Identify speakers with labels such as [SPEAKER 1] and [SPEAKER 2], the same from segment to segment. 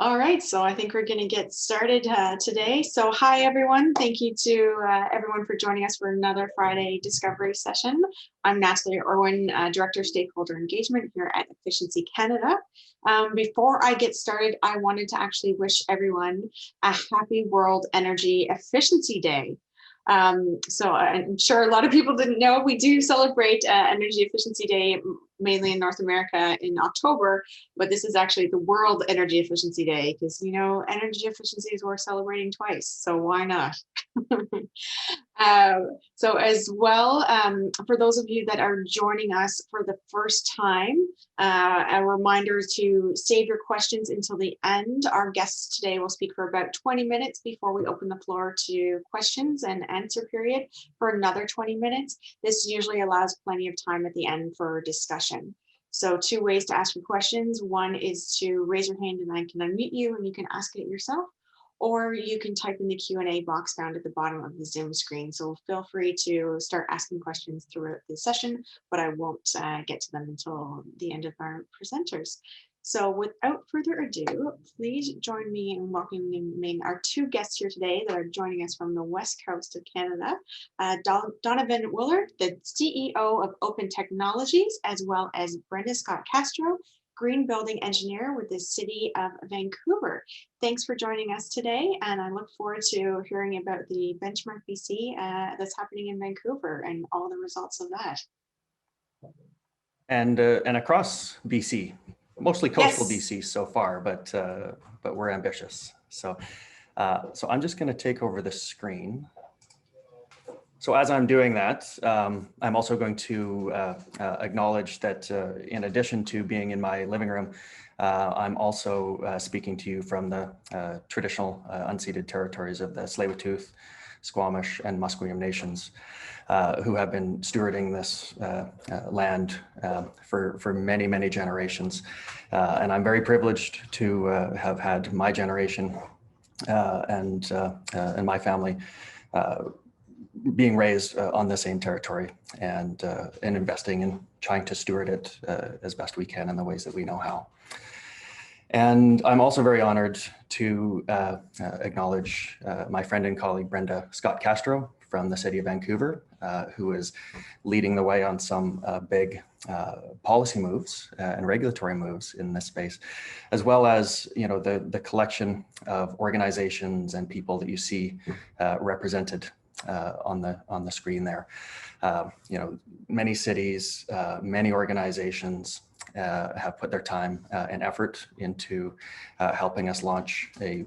[SPEAKER 1] All right, so I think we're going to get started today. So hi, everyone. Thank you to everyone for joining us for another Friday Discovery session. I'm Natalie Irwin, Director of Stakeholder Engagement here at Efficiency Canada. Before I get started, I wanted to actually wish everyone a happy World Energy Efficiency Day. So I'm sure a lot of people didn't know we do celebrate Energy Efficiency Day mainly in North America in October, but this is actually the World Energy Efficiency Day because, you know, energy efficiency is worth celebrating twice, so why not? So as well, for those of you that are joining us for the first time, a reminder to save your questions until the end. Our guests today will speak for about 20 minutes before we open the floor to questions and answer period for another 20 minutes. This usually allows plenty of time at the end for discussion. So two ways to ask your questions. One is to raise your hand and I can unmute you and you can ask it yourself, or you can type in the Q&A box found at the bottom of the Zoom screen. So feel free to start asking questions throughout the session, but I won't get to them until the end of our presenters. So without further ado, please join me in welcoming our two guests here today that are joining us from the West Coast of Canada. Donovan Woollard, the CEO of Open Technologies, as well as Brenda Scott Castro, Green Building Engineer with the City of Vancouver. Thanks for joining us today, and I look forward to hearing about the Benchmark BC that's happening in Vancouver and all the results of that.
[SPEAKER 2] And across BC, mostly coastal
[SPEAKER 1] Yes.
[SPEAKER 2] BC so far, but we're ambitious. So I'm just going to take over the screen. So as I'm doing that, I'm also going to acknowledge that in addition to being in my living room, I'm also speaking to you from the traditional unceded territories of the Tsleil-Waututh, Squamish, and Musqueam nations, who have been stewarding this land for many, many generations. And I'm very privileged to have had my generation and my family being raised on the same territory and investing in trying to steward it as best we can in the ways that we know how. And I'm also very honored to acknowledge my friend and colleague, Brenda Scott Castro from the City of Vancouver, who is leading the way on some big policy moves and regulatory moves in this space, as well as, you know, the collection of organizations and people that you see represented on the screen there. You know, many cities, many organizations have put their time and effort into helping us launch a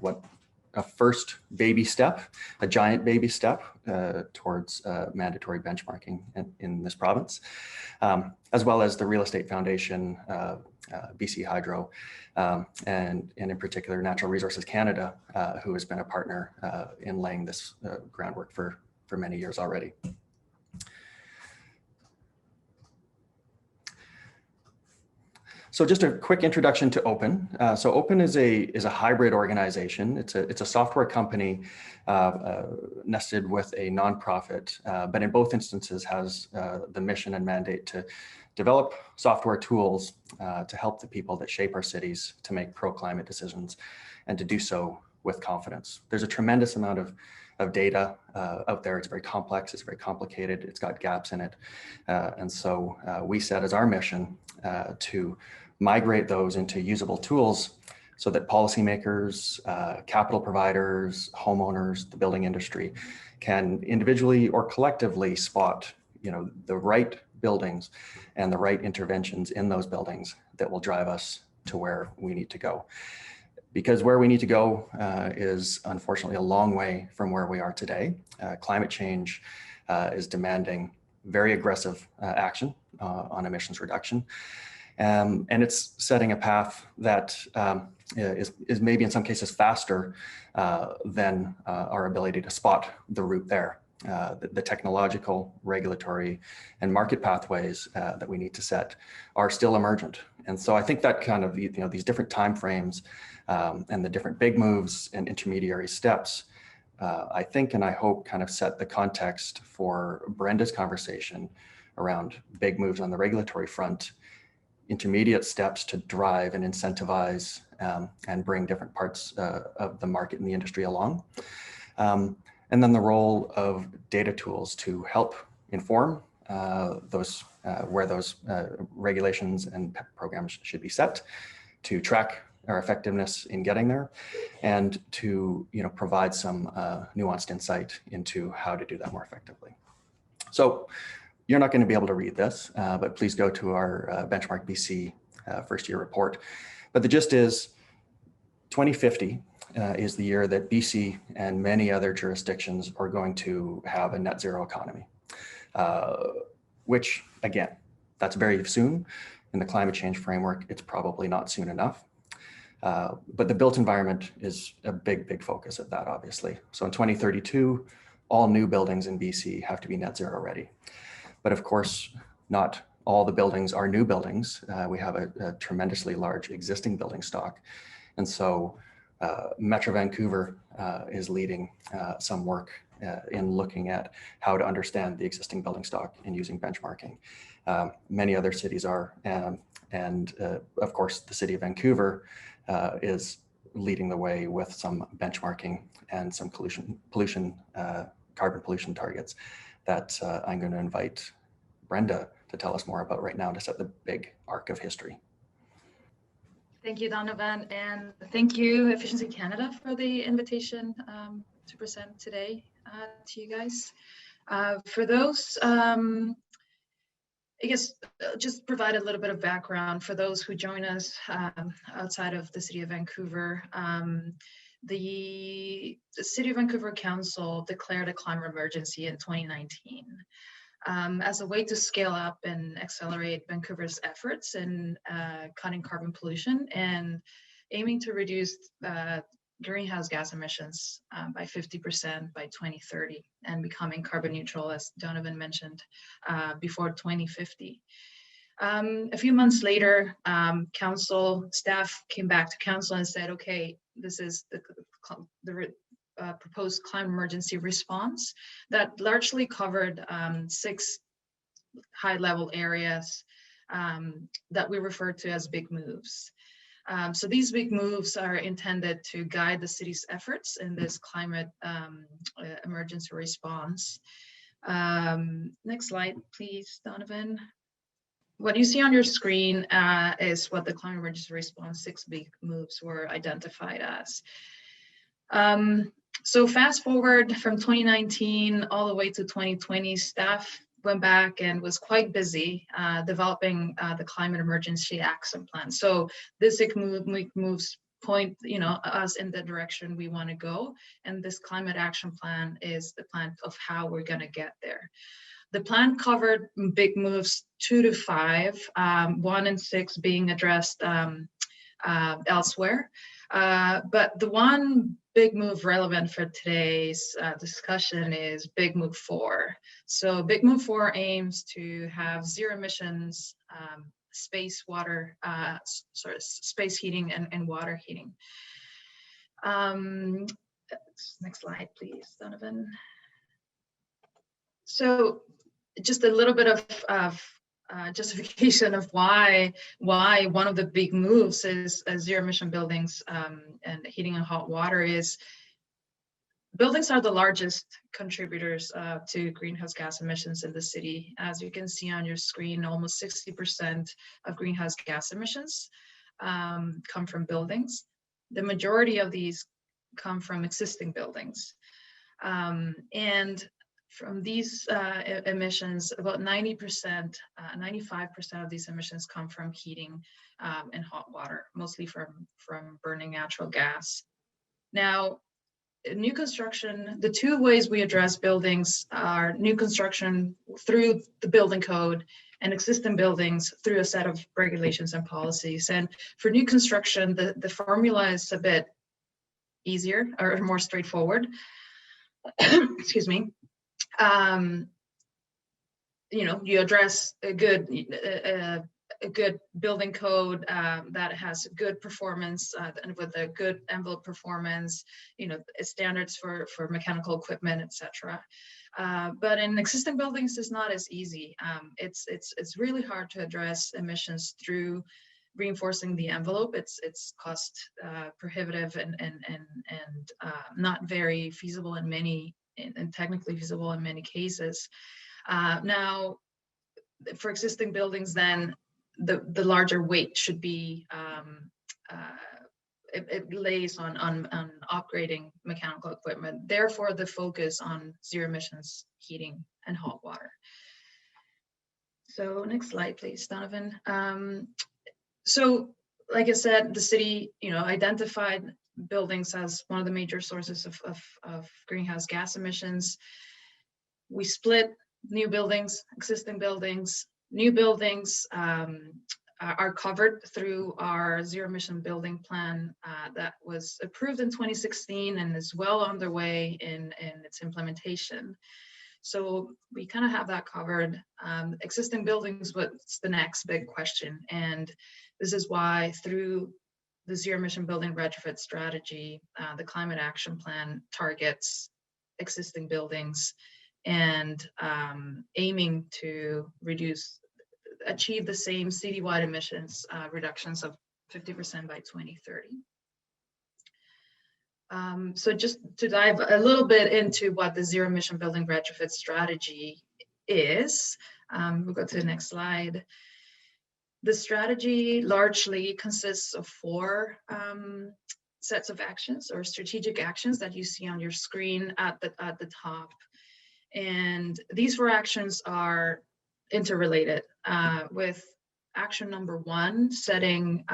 [SPEAKER 2] first baby step, a giant baby step towards mandatory benchmarking in this province, as well as the Real Estate Foundation, BC Hydro, and in particular Natural Resources Canada, who has been a partner in laying this groundwork for many years already. So just a quick introduction to Open. So Open is a hybrid organization. It's a software company nested with a nonprofit, but in both instances has the mission and mandate to develop software tools to help the people that shape our cities to make pro-climate decisions and to do so with confidence. There's a tremendous amount of data out there. It's very complex, it's very complicated, it's got gaps in it. And so we set as our mission to migrate those into usable tools so that policymakers, capital providers, homeowners, the building industry can individually or collectively spot, you know, the right buildings and the right interventions in those buildings that will drive us to where we need to go. Because where we need to go is unfortunately a long way from where we are today. Climate change is demanding very aggressive action on emissions reduction. And it's setting a path that is maybe in some cases faster than our ability to spot the route there. The technological, regulatory, and market pathways that we need to set are still emergent. And so I think that kind of, you know, these different timeframes and the different big moves and intermediary steps, I think and I hope kind of set the context for Brenda's conversation around big moves on the regulatory front, intermediate steps to drive and incentivize and bring different parts of the market and the industry along. And then the role of data tools to help inform where those regulations and programs should be set, to track our effectiveness in getting there, and to provide some nuanced insight into how to do that more effectively. So you're not going to be able to read this, but please go to our Benchmark BC first year report. But the gist is 2050 is the year that BC and many other jurisdictions are going to have a net zero economy, which again, that's very soon. In the climate change framework, it's probably not soon enough. But the built environment is a big focus of that, obviously. So in 2032, all new buildings in BC have to be net zero ready. But of course, not all the buildings are new buildings. We have a tremendously large existing building stock. And so Metro Vancouver is leading some work in looking at how to understand the existing building stock and using benchmarking. Many other cities are, and of course, the City of Vancouver is leading the way with some benchmarking and some carbon pollution targets that I'm going to invite Brenda to tell us more about right now to set the big arc of history.
[SPEAKER 3] Thank you, Donovan, and thank you, Efficiency Canada, for the invitation to present today to you guys. For those, I guess, just provide a little bit of background for those who join us outside of the City of Vancouver. The City of Vancouver Council declared a climate emergency in 2019 as a way to scale up and accelerate Vancouver's efforts in cutting carbon pollution and aiming to reduce greenhouse gas emissions by 50% by 2030 and becoming carbon neutral, as Donovan mentioned, before 2050. A few months later, council staff came back to council and said, okay, this is the proposed climate emergency response that largely covered 6 high-level areas that we refer to as big moves. So these big moves are intended to guide the city's efforts in this climate emergency response. Next slide, please, Donovan. What you see on your screen is what the climate emergency response 6 big moves were identified as. So fast forward from 2019 all the way to 2020, staff went back and was quite busy developing the climate emergency action plan. So this moves point us in the direction we want to go, and this climate action plan is the plan of how we're going to get there. The plan covered big moves 2 to 5, 1 and 6 being addressed elsewhere. But the one big move relevant for today's discussion is big move 4. So big move 4 aims to have zero emissions space heating and water heating. Next slide, please, Donovan. So just a little bit of justification of why one of the big moves is zero emission buildings and heating and hot water is buildings are the largest contributors to greenhouse gas emissions in the city. As you can see on your screen, almost 60% of greenhouse gas emissions come from buildings. The majority of these come from existing buildings. And from these emissions, about 90%, 95% of these emissions come from heating and hot water, mostly from burning natural gas. Now, new construction, the 2 ways we address buildings are new construction through the building code and existing buildings through a set of regulations and policies. And for new construction, the formula is a bit easier or more straightforward. Excuse me. You address a good building code that has good performance and with a good envelope performance, standards for mechanical equipment, etc. But in existing buildings, it's not as easy. It's really hard to address emissions through reinforcing the envelope. It's cost prohibitive and not very feasible in many, and technically feasible in many cases. Now, for existing buildings, then the larger weight should be it lays on upgrading mechanical equipment. Therefore, the focus on zero emissions heating and hot water. So next slide, please, Donovan. So like I said, the city, identified buildings as one of the major sources of greenhouse gas emissions. We split new buildings, existing buildings. New buildings are covered through our zero emission building plan that was approved in 2016 and is well underway in its implementation. So we kind of have that covered. Existing buildings, what's the next big question? And this is why through the zero emission building retrofit strategy, the climate action plan targets existing buildings and aiming to achieve the same citywide emissions reductions of 50% by 2030. So just to dive a little bit into what the zero emission building retrofit strategy is, we'll go to the next slide. The strategy largely consists of 4 sets of actions or strategic actions that you see on your screen at the top. And these 4 actions are interrelated, with action number 1, setting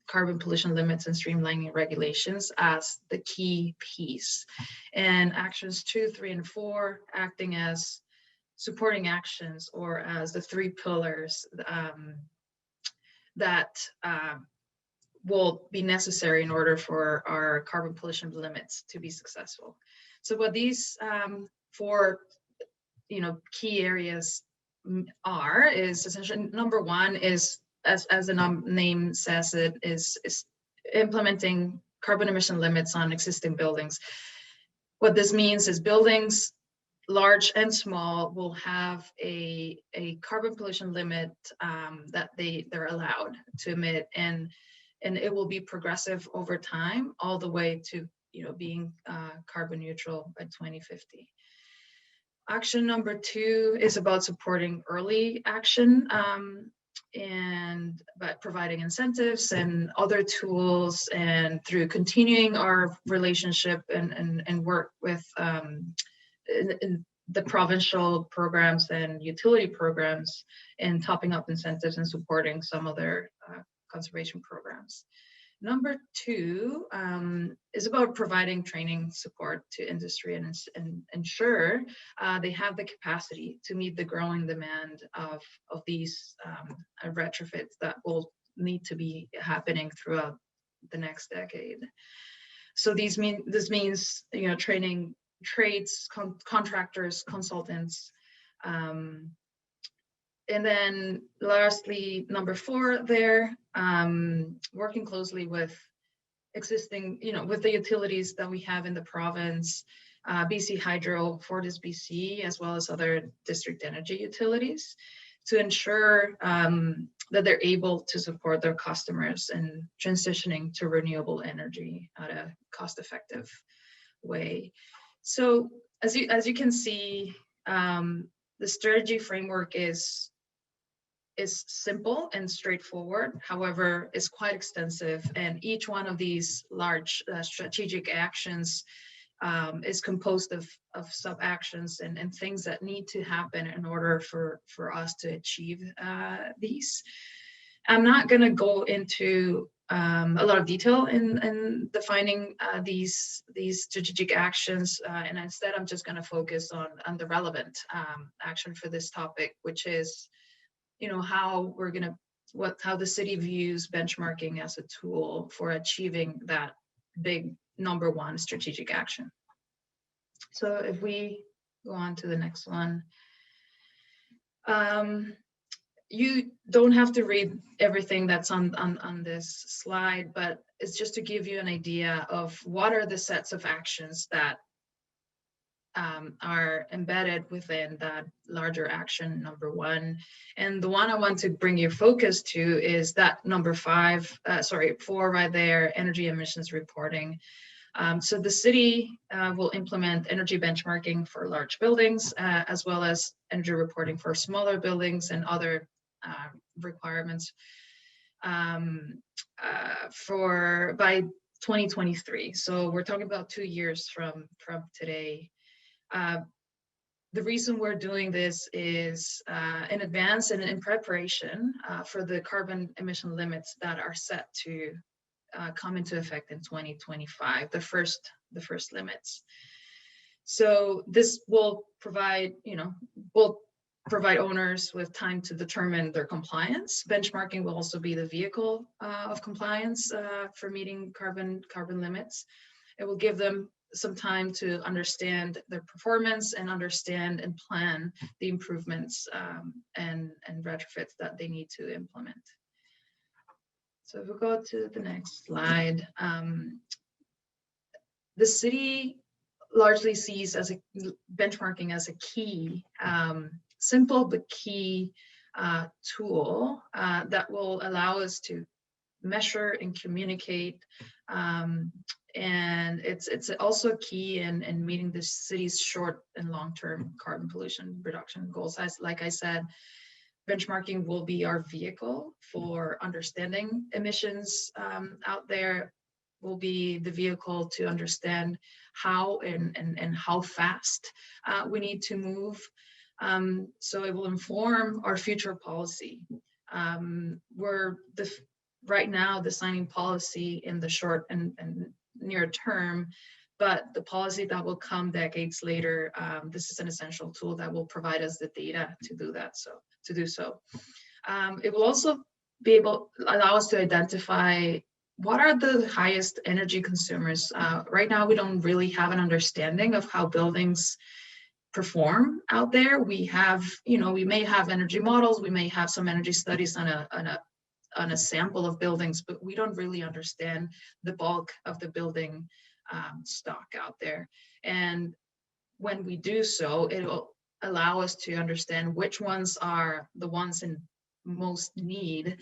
[SPEAKER 3] carbon pollution limits and streamlining regulations as the key piece. And actions 2, 3, and 4 acting as supporting actions, or as the 3 pillars that will be necessary in order for our carbon pollution limits to be successful. So what these 4 key areas is essentially, number 1 is, as the name says, it is implementing carbon emission limits on existing buildings. What this means is buildings, large and small, will have a carbon pollution limit that they're allowed to emit, and it will be progressive over time, all the way to being carbon neutral by 2050. Action number 2 is about supporting early action and by providing incentives and other tools, and through continuing our relationship and work with in the provincial programs and utility programs, and topping up incentives and supporting some other conservation programs. Number 2 is about providing training support to industry and ensure they have the capacity to meet the growing demand of these retrofits that will need to be happening throughout the next decade. So this means training trades, contractors, consultants. And then lastly, number 4 there, working closely with existing, with the utilities that we have in the province, BC Hydro, FortisBC, as well as other district energy utilities, to ensure that they're able to support their customers in transitioning to renewable energy at a cost-effective way. So as you can see, the strategy framework is simple and straightforward. However, it's quite extensive, and each one of these large strategic actions is composed of sub-actions and things that need to happen in order for us to achieve these. I'm not going to go into a lot of detail in defining these strategic actions, and instead I'm just going to focus on the relevant action for this topic, which is how the city views benchmarking as a tool for achieving that big number 1 strategic action. So if we go on to the next one, you don't have to read everything that's on this slide, but it's just to give you an idea of what are the sets of actions that are embedded within that larger action number 1. And the one I want to bring your focus to is that number 4 right there, energy emissions reporting. So the city will implement energy benchmarking for large buildings, as well as energy reporting for smaller buildings and other requirements by 2023. So we're talking about 2 years from today. The reason we're doing this is in advance and in preparation for the carbon emission limits that are set to come into effect in 2025, the first limits. So this will provide, provide owners with time to determine their compliance. Benchmarking will also be the vehicle of compliance for meeting carbon limits. It will give them some time to understand their performance and understand and plan the improvements and retrofits that they need to implement. So if we go to the next slide, the city largely sees as benchmarking as a key, simple but key tool that will allow us to measure and communicate, and it's also key in meeting the city's short and long-term carbon pollution reduction goals. Like I said, benchmarking will be our vehicle for understanding emissions out there, will be the vehicle to understand how and how fast we need to move. So it will inform our future policy. We're right now designing policy in the short and near term, but the policy that will come decades later, this is an essential tool that will provide us the data to do that. It will also allow us to identify what are the highest energy consumers. Right now, we don't really have an understanding of how buildings perform out there. We have, we may have energy models, we may have some energy studies on a sample of buildings, but we don't really understand the bulk of the building stock out there. And when we do so, it will allow us to understand which ones are the ones in most need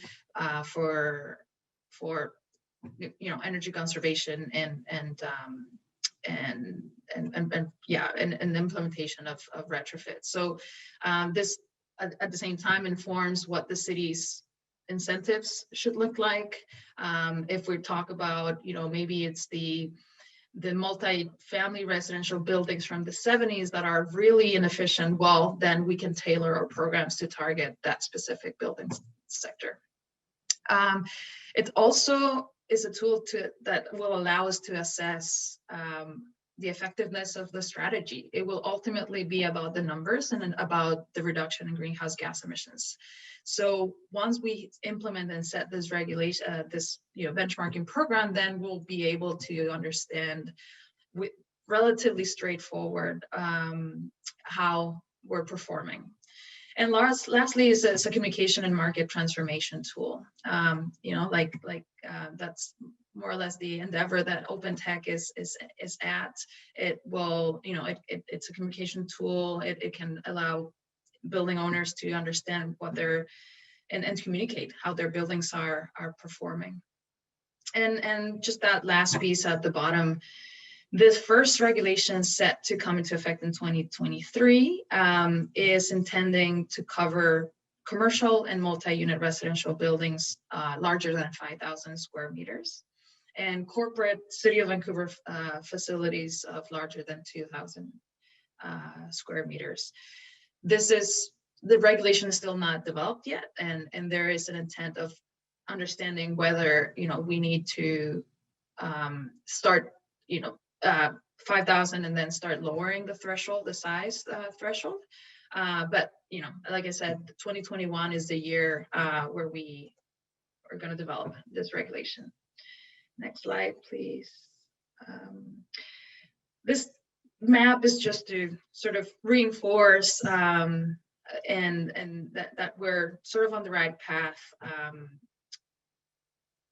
[SPEAKER 3] for energy conservation and implementation of retrofit. So this at the same time informs what the city's incentives should look like. If we talk about, maybe it's the multi-family residential buildings from the 70s that are really inefficient, well, then we can tailor our programs to target that specific building sector. It also is a tool that will allow us to assess the effectiveness of the strategy. It will ultimately be about the numbers and about the reduction in greenhouse gas emissions. So once we implement and set this regulation, benchmarking program, then we'll be able to understand with relatively straightforward how we're performing. And lastly is a communication and market transformation tool. That's more or less the endeavor that Open Tech is at. It will, it's a communication tool. It can allow building owners to understand what and communicate how their buildings are performing. And just that last piece at the bottom, this first regulation set to come into effect in 2023 is intending to cover commercial and multi-unit residential buildings larger than 5,000 square meters, and corporate City of Vancouver facilities of larger than 2,000 square meters. The regulation is still not developed yet, and there is an intent of understanding whether we need to start 5,000 and then start lowering the threshold, the size threshold. But like I said, 2021 is the year where we are going to develop this regulation. Next slide, please. This map is just to sort of reinforce and that we're sort of on the right path.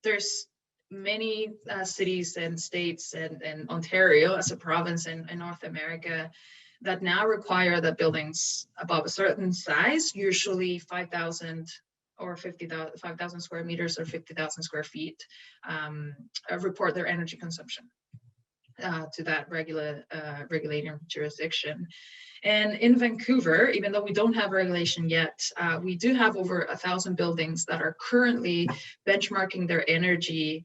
[SPEAKER 3] There's many cities and states and Ontario as a province in North America that now require that buildings above a certain size, usually 5,000 or 5,000 square meters or 50,000 square feet, report their energy consumption to that regulating jurisdiction. And in Vancouver, even though we don't have regulation yet, we do have over 1,000 buildings that are currently benchmarking their energy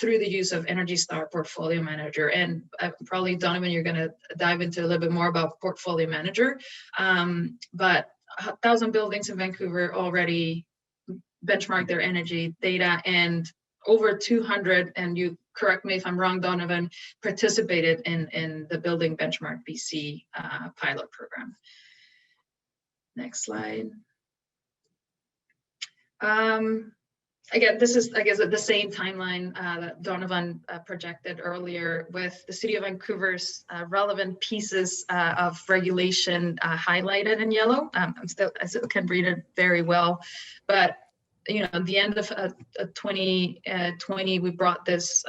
[SPEAKER 3] through the use of Energy Star Portfolio Manager. And probably, Donovan, you're going to dive into a little bit more about Portfolio Manager. But 1,000 buildings in Vancouver already benchmark their energy data, and over 200, and you correct me if I'm wrong, Donovan, participated in the Building Benchmark BC pilot program. Next slide. Again, this is, I guess, the same timeline that Donovan projected earlier, with the City of Vancouver's relevant pieces of regulation highlighted in yellow. I still can read it very well, but you know, at the end of 2020, we brought this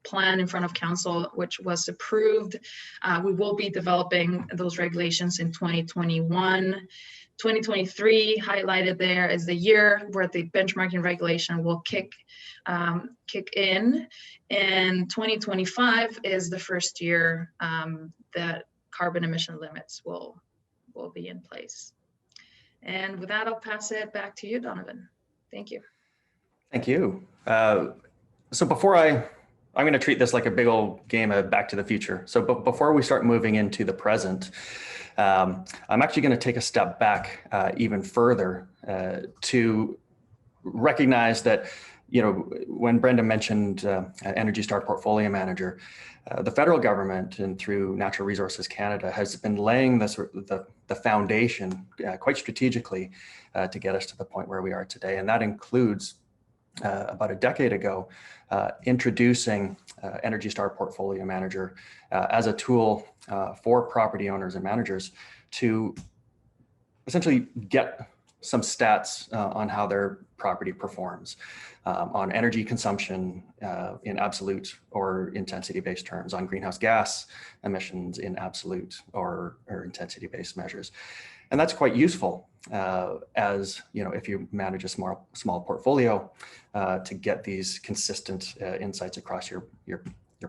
[SPEAKER 3] plan in front of council, which was approved. We will be developing those regulations in 2021. 2023 highlighted there is the year where the benchmarking regulation will kick in, and 2025 is the first year that carbon emission limits will be in place. And with that, I'll pass it back to you, Donovan. Thank you.
[SPEAKER 2] Thank you. So before I'm going to treat this like a big old game of Back to the Future. So before we start moving into the present, I'm actually going to take a step back even further to recognize that, you know, when Brenda mentioned Energy Star Portfolio Manager, the federal government and through Natural Resources Canada has been laying the foundation quite strategically to get us to the point where we are today. And that includes about a decade ago, introducing Energy Star Portfolio Manager as a tool for property owners and managers to essentially get some stats on how their property performs, on energy consumption in absolute or intensity-based terms, on greenhouse gas emissions in absolute or intensity-based measures. And that's quite useful as, you know, if you manage a small portfolio to get these consistent insights across your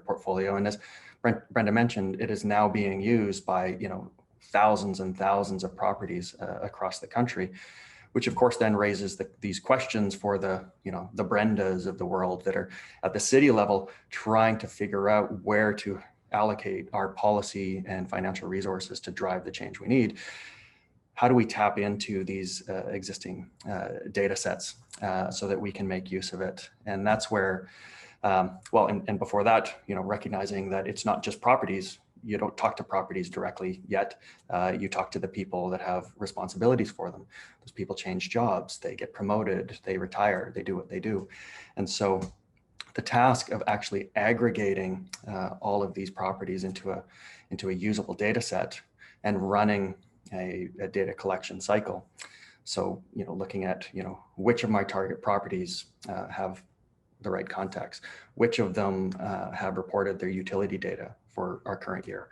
[SPEAKER 2] portfolio. And as Brenda mentioned, it is now being used by, you know, thousands and thousands of properties across the country, which of course then raises these questions for the Brendas of the world that are at the city level trying to figure out where to allocate our policy and financial resources to drive the change we need. How do we tap into these existing data sets so that we can make use of it? And that's where, and before that, you know, recognizing that it's not just properties. You don't talk to properties directly yet. You talk to the people that have responsibilities for them. Those people change jobs, they get promoted, they retire, they do what they do. And so the task of actually aggregating all of these properties into a usable data set and running a data collection cycle. So, you know, looking at, you know, which of my target properties have the right context, which of them have reported their utility data for our current year,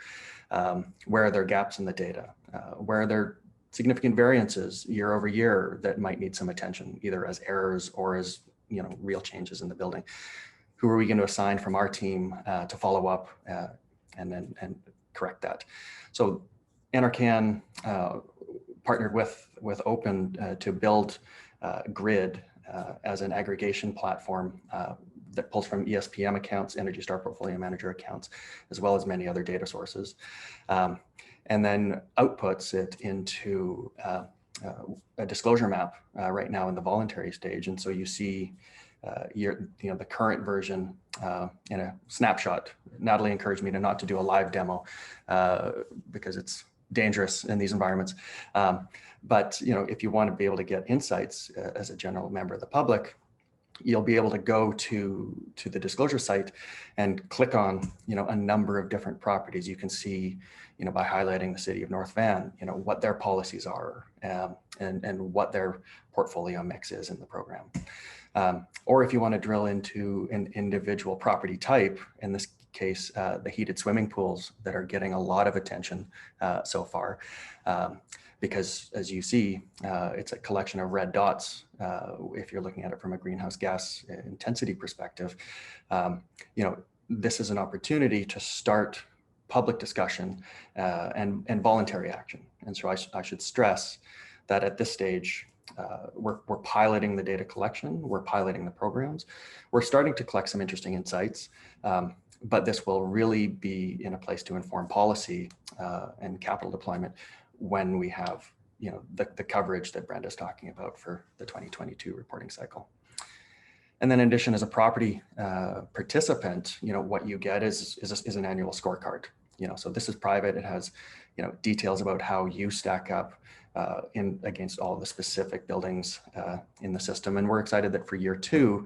[SPEAKER 2] where are there gaps in the data, where are there significant variances year over year that might need some attention, either as errors or as, you know, real changes in the building. Who are we going to assign from our team to follow up and correct that? So NRCan partnered with Open to build Grid as an aggregation platform that pulls from ESPM accounts, Energy Star Portfolio Manager accounts, as well as many other data sources, and then outputs it into a disclosure map right now in the voluntary stage. And so you see the current version in a snapshot. Natalie encouraged me not to do a live demo because it's dangerous in these environments. But, you know, if you want to be able to get insights as a general member of the public, you'll be able to go to the disclosure site and click on, you know, a number of different properties. You can see, you know, by highlighting the city of North Van, you know, what their policies are and what their portfolio mix is in the program. Or if you want to drill into an individual property type, in this case, the heated swimming pools that are getting a lot of attention so far. Because as you see, it's a collection of red dots. If you're looking at it from a greenhouse gas intensity perspective, this is an opportunity to start public discussion and voluntary action. And so I should stress that at this stage, we're piloting the data collection, we're piloting the programs, we're starting to collect some interesting insights, but this will really be in a place to inform policy and capital deployment when we have the coverage that Brenda's talking about for the 2022 reporting cycle. And then in addition, as a property participant, what you get is an annual scorecard. So this is private. It has details about how you stack up against all the specific buildings in the system. And we're excited that for year 2,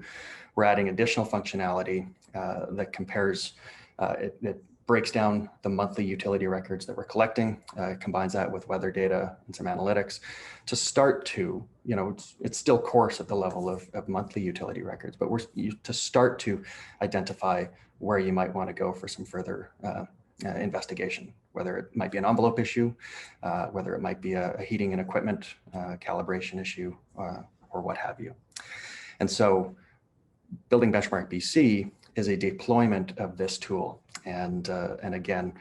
[SPEAKER 2] we're adding additional functionality that compares, it breaks down the monthly utility records that we're collecting, combines that with weather data and some analytics to start to, it's still coarse at the level of monthly utility records, but to start to identify where you might want to go for some further investigation, whether it might be an envelope issue, whether it might be a heating and equipment calibration issue, or what have you. And so Building Benchmark BC is a deployment of this tool. And again,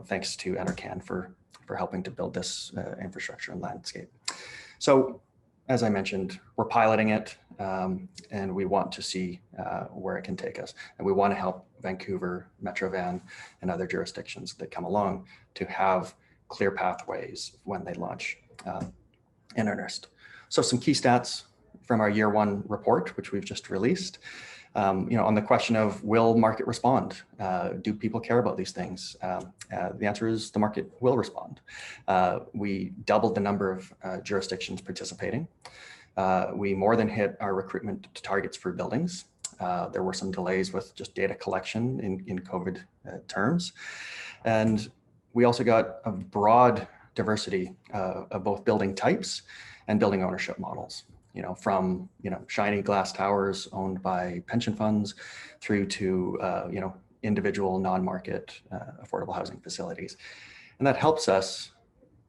[SPEAKER 2] thanks to NRCan for helping to build this infrastructure and landscape. So as I mentioned, we're piloting it and we want to see where it can take us. And we want to help Vancouver, Metro Van, and other jurisdictions that come along to have clear pathways when they launch in earnest. So some key stats from our year 1 report, which we've just released. On the question of will market respond? Do people care about these things? The answer is the market will respond. We doubled the number of jurisdictions participating. We more than hit our recruitment targets for buildings. There were some delays with just data collection in COVID terms. And we also got a broad diversity of both building types and building ownership models. From shiny glass towers owned by pension funds through to individual non-market affordable housing facilities, and that helps us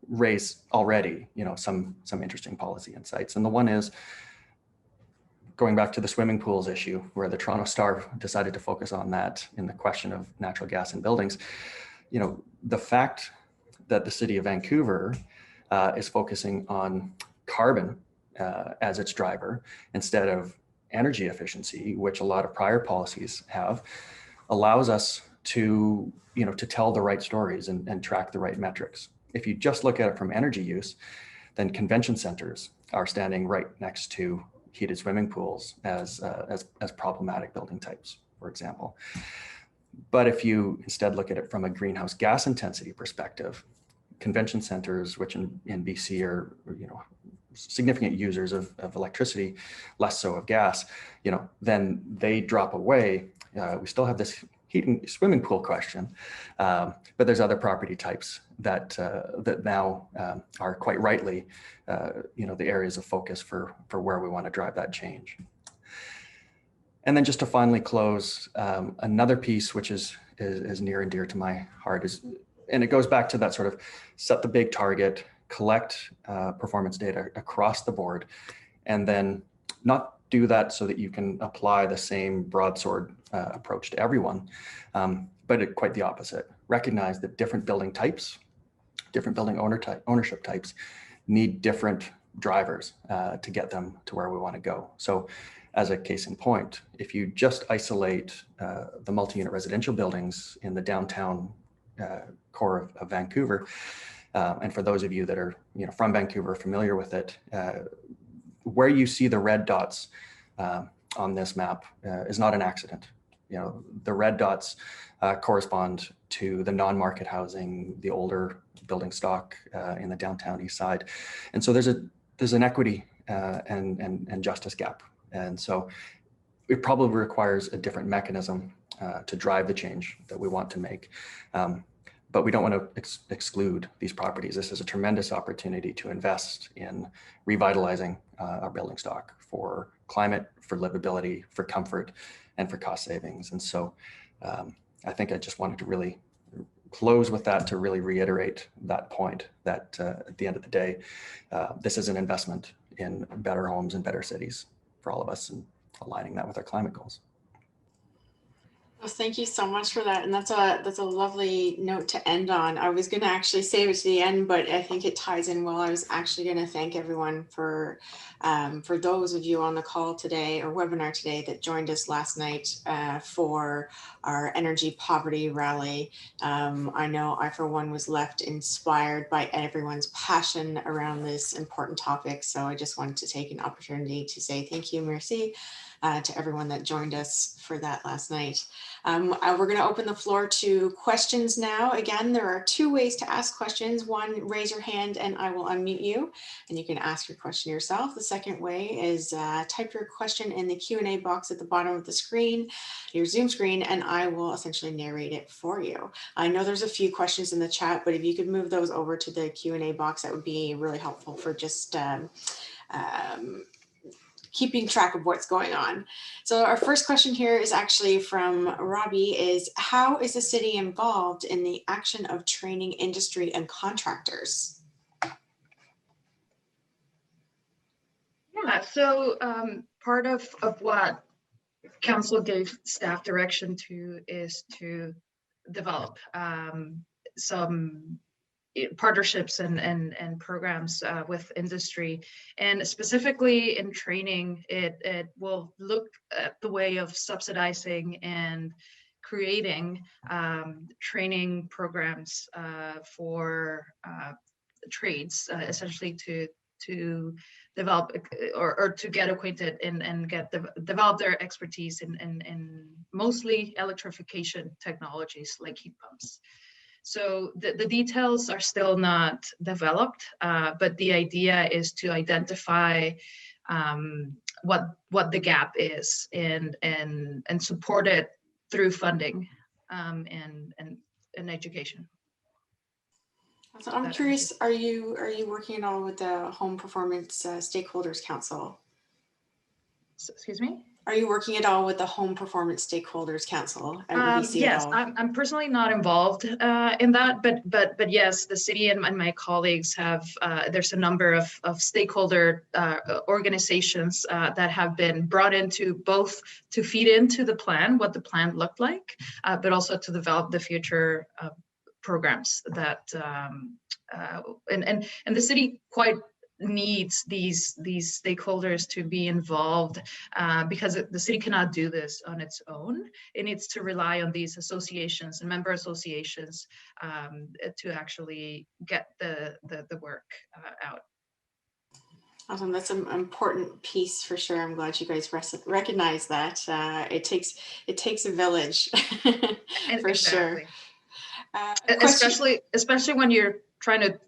[SPEAKER 2] raise already some interesting policy insights. And the one is going back to the swimming pools issue, where the Toronto Star decided to focus on that in the question of natural gas in buildings. The fact that the City of Vancouver is focusing on carbon as its driver instead of energy efficiency, which a lot of prior policies have, allows us to tell the right stories and track the right metrics. If you just look at it from energy use, then convention centers are standing right next to heated swimming pools as problematic building types, for example. But if you instead look at it from a greenhouse gas intensity perspective, convention centers, which in BC are significant users of electricity, less so of gas, then they drop away. We still have this heating swimming pool question, but there's other property types that now are quite rightly, the areas of focus for where we want to drive that change. And then just to finally close, another piece which is near and dear to my heart and it goes back to that sort of set the big target, collect performance data across the board, and then not do that so that you can apply the same broadsword approach to everyone, but quite the opposite. Recognize that different building types, different building ownership types need different drivers to get them to where we want to go. So as a case in point, if you just isolate the multi-unit residential buildings in the downtown core of Vancouver, and for those of you that are from Vancouver, familiar with it, where you see the red dots on this map is not an accident. The red dots correspond to the non-market housing, the older building stock in the downtown east side. And so there's an equity and justice gap. And so it probably requires a different mechanism to drive the change that we want to make. But we don't want to exclude these properties. This is a tremendous opportunity to invest in revitalizing our building stock for climate, for livability, for comfort, and for cost savings. And so I think I just wanted to really close with that, to really reiterate that point that at the end of the day, this is an investment in better homes and better cities for all of us, and aligning that with our climate goals.
[SPEAKER 1] Well, thank you so much for that. And that's a lovely note to end on. I was going to actually save it to the end, but I think it ties in well. I was actually going to thank everyone for those of you on the call today or webinar today that joined us last night for our energy poverty rally. I know I, for one, was left inspired by everyone's passion around this important topic. So I just wanted to take an opportunity to say thank you, merci, to everyone that joined us for that last night. We're going to open the floor to questions now. Again, there are two ways to ask questions. One, raise your hand and I will unmute you and you can ask your question yourself. The second way is type your question in the Q&A box at the bottom of the screen, your Zoom screen, and I will essentially narrate it for you. I know there's a few questions in the chat, but if you could move those over to the Q&A box, that would be really helpful for just keeping track of what's going on. So our first question here is actually from Robbie, is how is the city involved in the action of training industry and contractors?
[SPEAKER 3] Yeah, so part of what council gave staff direction to is to develop some partnerships and programs with industry, and specifically in training, it will look at the way of subsidizing and creating training programs for trades, essentially to develop or to get acquainted and develop their expertise in mostly electrification technologies like heat pumps. So the details are still not developed, but the idea is to identify what the gap is and support it through funding and education.
[SPEAKER 1] So I'm curious, are you working at all with the Home Performance Stakeholders Council?
[SPEAKER 3] Excuse me?
[SPEAKER 1] Are you working at all with the Home Performance Stakeholders Council at BC
[SPEAKER 3] yes,
[SPEAKER 1] at all?
[SPEAKER 3] I'm personally not involved in that, but yes, the city and my colleagues have, there's a number of stakeholder organizations that have been brought into both to feed into the plan, what the plan looked like, but also to develop the future programs that, and the city quite needs these stakeholders to be involved because the city cannot do this on its own. It needs to rely on these associations and member associations to actually get the work out.
[SPEAKER 1] Awesome, that's an important piece for sure. I'm glad you guys recognize that. It takes a village for
[SPEAKER 3] exactly.
[SPEAKER 1] Sure.
[SPEAKER 3] Especially when you're trying to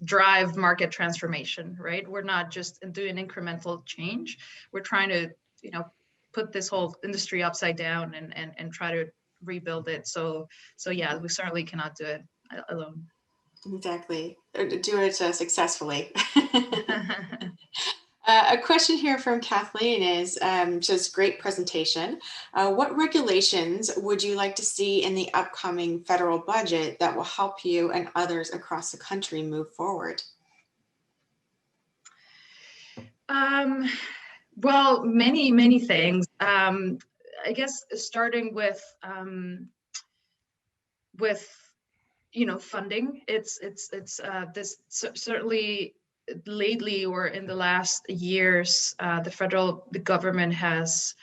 [SPEAKER 3] drive market transformation, right? We're not just doing incremental change. We're trying to, put this whole industry upside down and try to rebuild it. So yeah, we certainly cannot do it alone.
[SPEAKER 1] Exactly. Do it successfully. A question here from Kathleen is just great presentation. What regulations would you like to see in the upcoming federal budget that will help you and others across the country move forward?
[SPEAKER 3] Well, many things. I guess starting with funding. It's this certainly lately or in the last years, the government has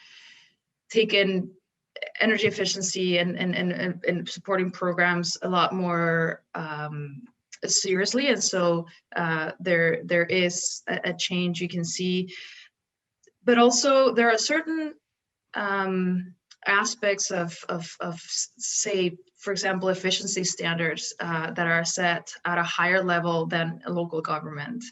[SPEAKER 3] taken energy efficiency and supporting programs a lot more seriously, and so there is a change you can see, but also there are certain aspects of say, for example, efficiency standards that are set at a higher level than a local government.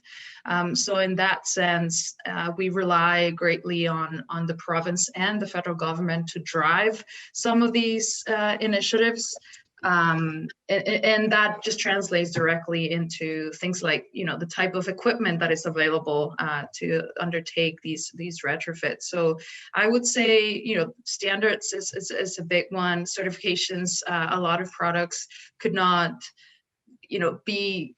[SPEAKER 3] So in that sense, we rely greatly on the province and the federal government to drive some of these initiatives. And that just translates directly into things like, the type of equipment that is available to undertake these retrofits. So I would say, standards is a big one. Certifications, a lot of products could not, be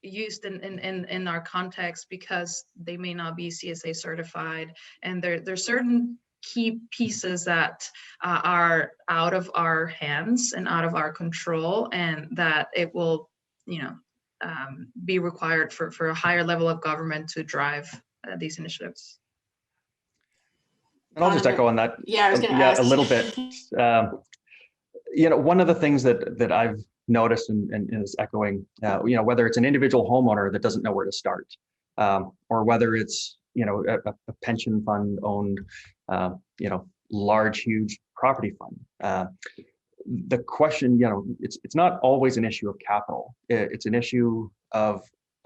[SPEAKER 3] used in our context because they may not be CSA certified, and there's certain key pieces that are out of our hands and out of our control, and that it will be required for a higher level of government to drive these initiatives.
[SPEAKER 2] And I'll just echo on that.
[SPEAKER 1] Yeah, I was going to ask
[SPEAKER 2] a little bit. One of the things that I've noticed and is echoing, whether it's an individual homeowner that doesn't know where to start, or whether it's a pension fund owned, large, huge property fund. The question, it's not always an issue of capital. It's an issue of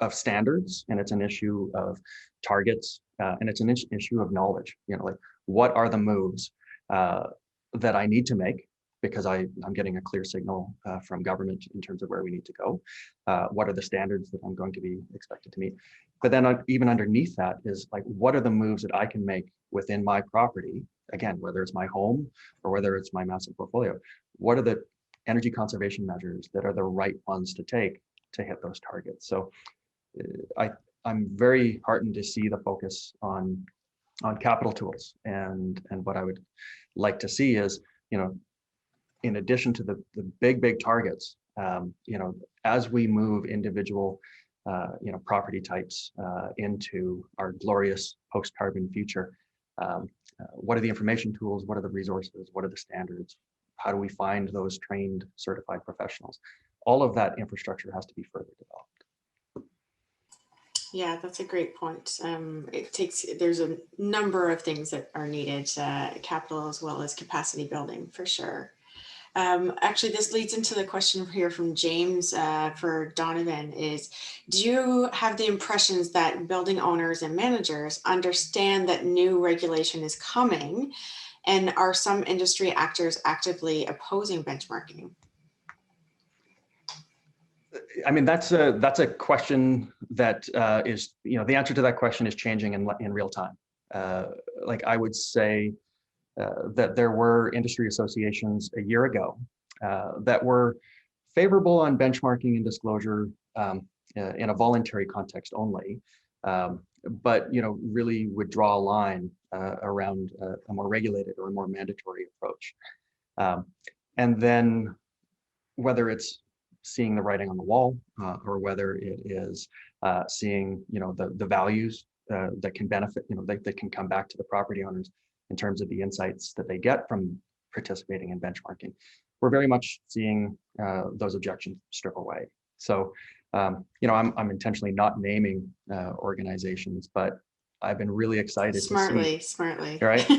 [SPEAKER 2] standards, and it's an issue of targets, and it's an issue of knowledge. Like, what are the moves that I need to make because I'm getting a clear signal from government in terms of where we need to go. What are the standards that I'm going to be expected to meet? But then even underneath that is like, what are the moves that I can make within my property? Again, whether it's my home or whether it's my massive portfolio, what are the energy conservation measures that are the right ones to take to hit those targets? So I'm very heartened to see the focus on capital tools, and what I would like to see is, in addition to the big targets, as we move individual property types into our glorious post-carbon future, what are the information tools? What are the resources? What are the standards? How do we find those trained, certified professionals? All of that infrastructure has to be further developed.
[SPEAKER 1] Yeah, that's a great point. There's a number of things that are needed, capital as well as capacity building for sure. Actually, this leads into the question here from James for Donovan is, do you have the impressions that building owners and managers understand that new regulation is coming, and are some industry actors actively opposing benchmarking?
[SPEAKER 2] I mean, that's a question that is, the answer to that question is changing in real time. Like, I would say that there were industry associations a year ago that were favorable on benchmarking and disclosure in a voluntary context only, but really would draw a line around a more regulated or a more mandatory approach. And then whether it's seeing the writing on the wall or whether it is seeing the values that can benefit, that can come back to the property owners in terms of the insights that they get from participating in benchmarking, we're very much seeing those objections strip away. So I'm intentionally not naming organizations, but I've been really excited
[SPEAKER 1] smartly
[SPEAKER 2] right.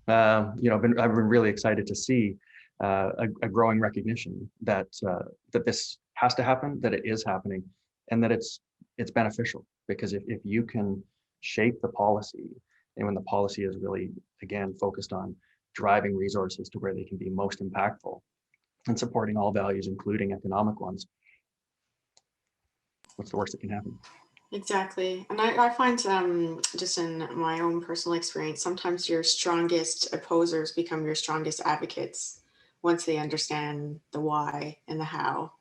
[SPEAKER 2] I've been really excited to see a growing recognition that this has to happen, that it is happening, and that it's beneficial, because if you can shape the policy, and when the policy is really, again, focused on driving resources to where they can be most impactful and supporting all values, including economic ones, what's the worst that can happen?
[SPEAKER 1] Exactly. And I find just in my own personal experience, sometimes your strongest opposers become your strongest advocates once they understand the why and the how.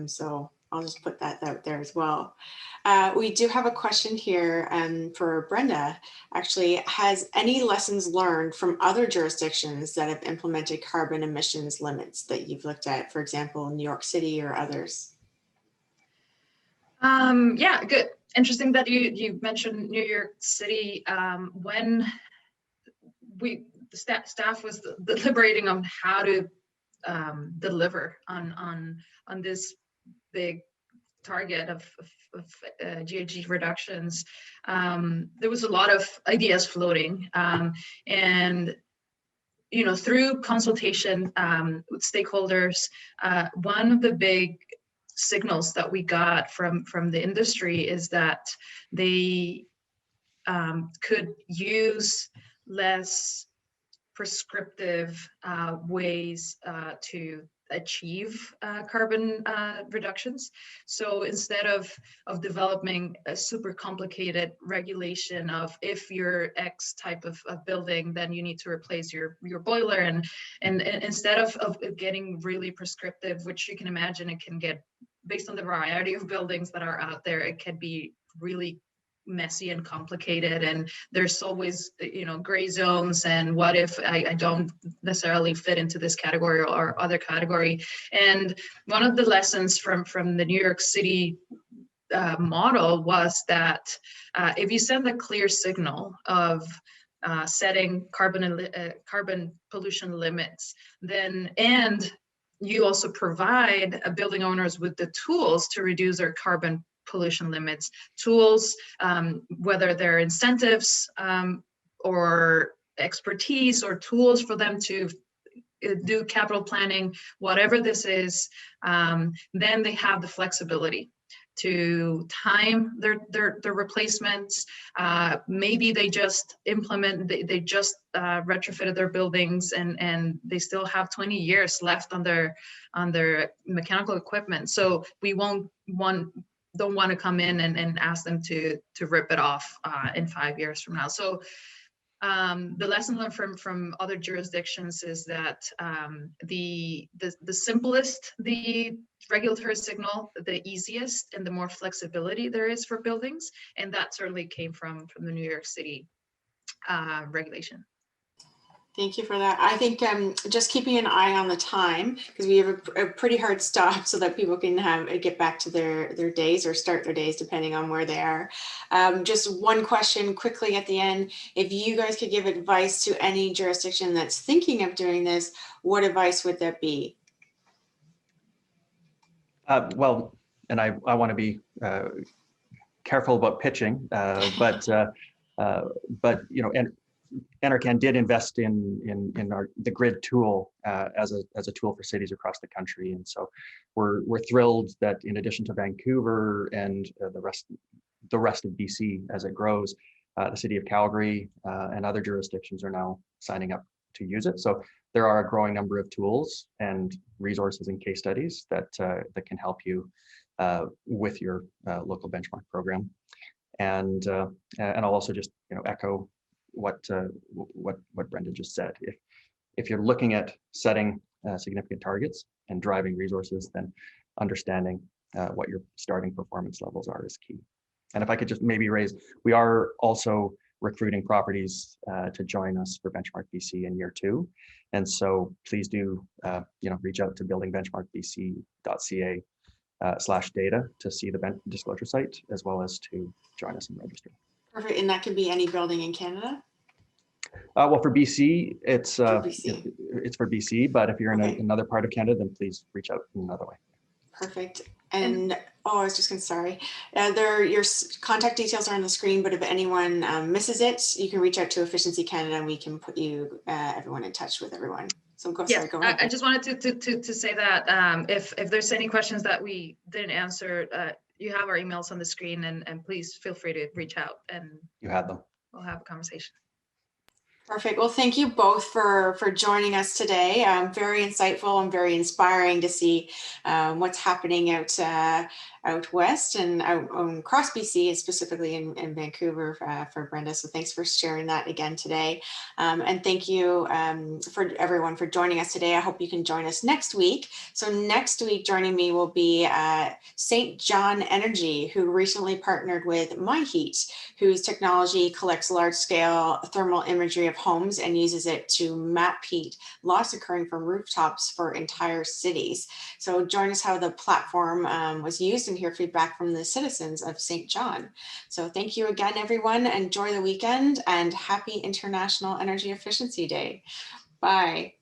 [SPEAKER 1] So I'll just put that out there as well. We do have a question here for Brenda. Actually, has any lessons learned from other jurisdictions that have implemented carbon emissions limits that you've looked at, for example, New York City or others?
[SPEAKER 3] Yeah, good. Interesting that you mentioned New York City. When the staff was deliberating on how to deliver on this big target of GHG reductions, there was a lot of ideas floating, and through consultation with stakeholders, one of the big signals that we got from the industry is that they could use less prescriptive ways to achieve carbon reductions. So instead of developing a super complicated regulation of if you're X type of building, then you need to replace your boiler, and instead of getting really prescriptive, which you can imagine it can get, based on the variety of buildings that are out there, it can be really messy and complicated, and there's always, you know, gray zones, and what if I don't necessarily fit into this category or other category. And one of the lessons from the New York City model was that if you send a clear signal of setting carbon pollution limits, then, and you also provide building owners with the tools to reduce their carbon pollution limits, tools, whether they're incentives or expertise, or tools for them to do capital planning, whatever this is, then they have the flexibility to time their replacements. Maybe they just they just retrofitted their buildings, and they still have 20 years left on their mechanical equipment. So we don't want to come in and ask them to rip it off in 5 years from now. So the lesson learned from other jurisdictions is that the simplest the regulatory signal, the easiest and the more flexibility there is for buildings, and that certainly came from the New York City regulation.
[SPEAKER 1] Thank you for that. I think just keeping an eye on the time, because we have a pretty hard stop so that people can get back to their days or start their days depending on where they are. Just one question quickly at the end. If you guys could give advice to any jurisdiction that's thinking of doing this, what advice would that be?
[SPEAKER 2] Well, and I want to be careful about pitching, but you know, and NRCan did invest in the grid tool as a tool for cities across the country, and so we're thrilled that in addition to Vancouver and the rest of BC as it grows, the city of Calgary and other jurisdictions are now signing up to use it. So there are a growing number of tools and resources and case studies that can help you with your local benchmark program, and I'll also just echo what Brenda just said. If you're looking at setting significant targets and driving resources, then understanding what your starting performance levels are is key. And if I could just maybe raise, we are also recruiting properties to join us for Benchmark BC in year 2. And so please do reach out to buildingbenchmarkbc.ca/data to see the disclosure site, as well as to join us and register.
[SPEAKER 1] Perfect. And that can be any building in Canada?
[SPEAKER 2] Well, for BC, it's for BC, but if you're in another part of Canada, then please reach out in another way.
[SPEAKER 1] Perfect. And I was just going to, sorry, your contact details are on the screen, but if anyone misses it, you can reach out to Efficiency Canada and we can put you, everyone in touch with everyone. So go ahead.
[SPEAKER 3] I just wanted to say that if there's any questions that we didn't answer, you have our emails on the screen, and please feel free to reach out, and
[SPEAKER 2] you have them.
[SPEAKER 3] We'll have a conversation.
[SPEAKER 1] Perfect. Well, thank you both for joining us today. Very insightful and very inspiring to see what's happening out west and across BC, and specifically in Vancouver for Brenda. So thanks for sharing that again today. And thank you for everyone for joining us today. I hope you can join us next week. So next week joining me will be St. John Energy, who recently partnered with MyHeat, whose technology collects large-scale thermal imagery of homes and uses it to map heat loss occurring from rooftops for entire cities. So join us how the platform was used and hear feedback from the citizens of St. John. So thank you again, everyone. Enjoy the weekend and happy International Energy Efficiency Day. Bye.